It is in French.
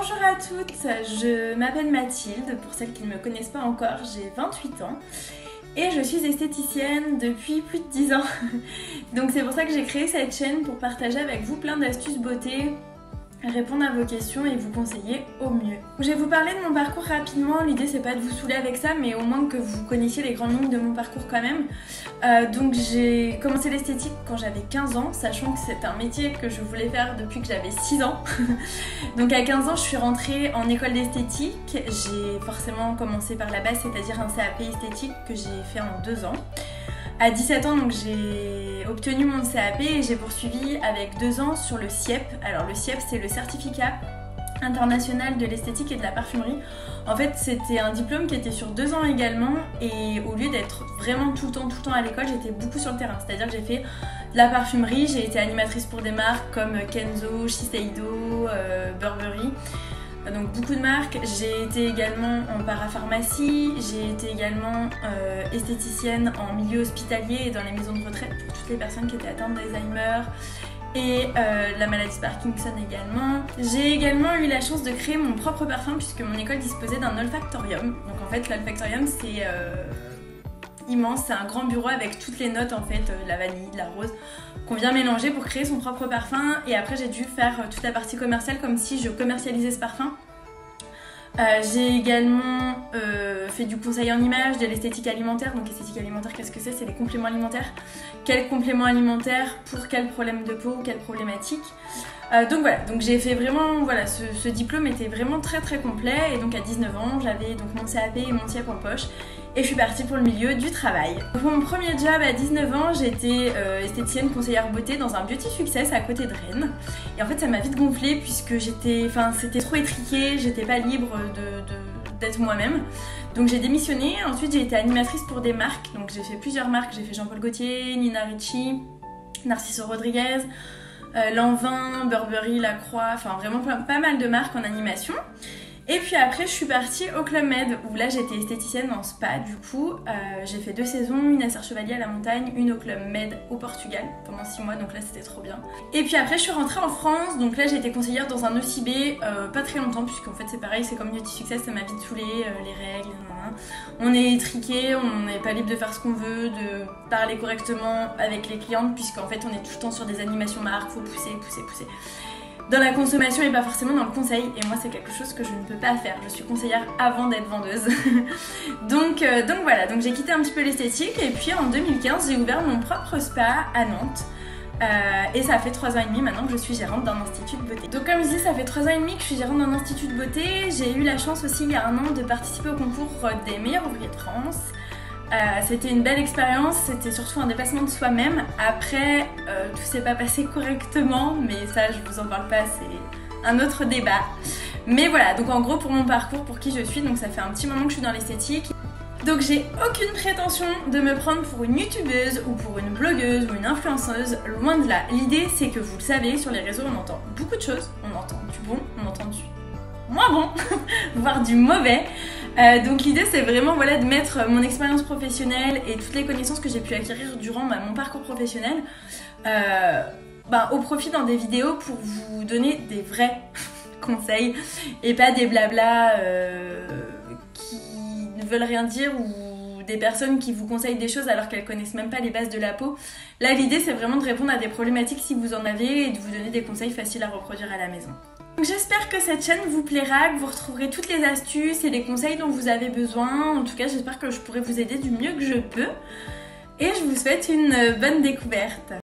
Bonjour à toutes, je m'appelle Mathilde, pour celles qui ne me connaissent pas encore, j'ai 28 ans et je suis esthéticienne depuis plus de 10 ans. Donc c'est pour ça que j'ai créé cette chaîne pour partager avec vous plein d'astuces beauté, répondre à vos questions et vous conseiller au mieux. Je vais vous parler de mon parcours rapidement, l'idée c'est pas de vous saouler avec ça mais au moins que vous connaissiez les grandes lignes de mon parcours quand même. Donc j'ai commencé l'esthétique quand j'avais 15 ans, sachant que c'est un métier que je voulais faire depuis que j'avais 6 ans. Donc à 15 ans je suis rentrée en école d'esthétique, j'ai forcément commencé par la base, c'est-à-dire un CAP esthétique que j'ai fait en 2 ans. À 17 ans, donc j'ai obtenu mon CAP et j'ai poursuivi avec 2 ans sur le CIEP. Alors le CIEP, c'est le certificat international de l'esthétique et de la parfumerie. En fait, c'était un diplôme qui était sur 2 ans également et au lieu d'être vraiment tout le temps à l'école, j'étais beaucoup sur le terrain. C'est-à-dire que j'ai fait de la parfumerie, j'ai été animatrice pour des marques comme Kenzo, Shiseido, Burberry. Donc beaucoup de marques, j'ai été également en parapharmacie, j'ai été également esthéticienne en milieu hospitalier et dans les maisons de retraite pour toutes les personnes qui étaient atteintes d'Alzheimer et la maladie de Parkinson également. J'ai également eu la chance de créer mon propre parfum puisque mon école disposait d'un olfactorium. Donc en fait l'olfactorium c'est immense, c'est un grand bureau avec toutes les notes en fait, de la vanille, de la rose, qu'on vient mélanger pour créer son propre parfum. Et après j'ai dû faire toute la partie commerciale comme si je commercialisais ce parfum. J'ai également fait du conseil en images, de l'esthétique alimentaire. Donc l'esthétique alimentaire, qu'est-ce que c'est? C'est les compléments alimentaires. Quels compléments alimentaires pour quel problème de peau, quelle problématique. Donc voilà, donc j'ai fait vraiment, voilà, ce diplôme était vraiment très complet. Et donc à 19 ans, j'avais donc mon CAP et mon CIEP en poche. Et je suis partie pour le milieu du travail. Pour mon premier job à 19 ans, j'étais esthéticienne conseillère beauté dans un beauty success à côté de Rennes. Et en fait ça m'a vite gonflé puisque c'était trop étriqué, j'étais pas libre d'être moi-même. Donc j'ai démissionné, ensuite j'ai été animatrice pour des marques. Donc j'ai fait plusieurs marques, j'ai fait Jean-Paul Gaultier, Nina Ricci, Narciso Rodriguez, Lanvin, Burberry, Lacroix, enfin vraiment pas mal de marques en animation. Et puis après je suis partie au Club Med où là j'étais esthéticienne en spa du coup. J'ai fait 2 saisons, une à Serre-Chevalier à la montagne, une au Club Med au Portugal pendant 6 mois, donc là c'était trop bien. Et puis après je suis rentrée en France, donc là j'ai été conseillère dans un OCB pas très longtemps puisqu'en fait c'est pareil, c'est comme Beauty Success, ça m'a vite saoulée, les règles, on est étriqué, on n'est pas libre de faire ce qu'on veut, de parler correctement avec les clientes puisqu'en fait on est tout le temps sur des animations marques, faut pousser. Dans la consommation et pas forcément dans le conseil, et moi c'est quelque chose que je ne peux pas faire, je suis conseillère avant d'être vendeuse. donc voilà, donc j'ai quitté un petit peu l'esthétique et puis en 2015 j'ai ouvert mon propre spa à Nantes. Et ça fait 3 ans et demi maintenant que je suis gérante d'un institut de beauté. Donc comme je dis, ça fait 3 ans et demi que je suis gérante d'un institut de beauté. J'ai eu la chance aussi il y a 1 an de participer au concours des meilleurs ouvriers de France. C'était une belle expérience, c'était surtout un dépassement de soi-même. Après, tout s'est pas passé correctement, mais ça je vous en parle pas, c'est un autre débat. Mais voilà, donc en gros pour mon parcours, pour qui je suis, donc ça fait un petit moment que je suis dans l'esthétique. Donc j'ai aucune prétention de me prendre pour une youtubeuse ou pour une blogueuse ou une influenceuse, loin de là. L'idée c'est que vous le savez, sur les réseaux on entend beaucoup de choses, on entend du bon, on entend du moins bon, voire du mauvais. Donc l'idée c'est vraiment voilà, de mettre mon expérience professionnelle et toutes les connaissances que j'ai pu acquérir durant mon parcours professionnel au profit dans des vidéos pour vous donner des vrais conseils et pas des blabla qui ne veulent rien dire ou des personnes qui vous conseillent des choses alors qu'elles connaissent même pas les bases de la peau. Là l'idée c'est vraiment de répondre à des problématiques si vous en avez et de vous donner des conseils faciles à reproduire à la maison. J'espère que cette chaîne vous plaira, que vous retrouverez toutes les astuces et les conseils dont vous avez besoin. En tout cas, j'espère que je pourrai vous aider du mieux que je peux. Et je vous souhaite une bonne découverte.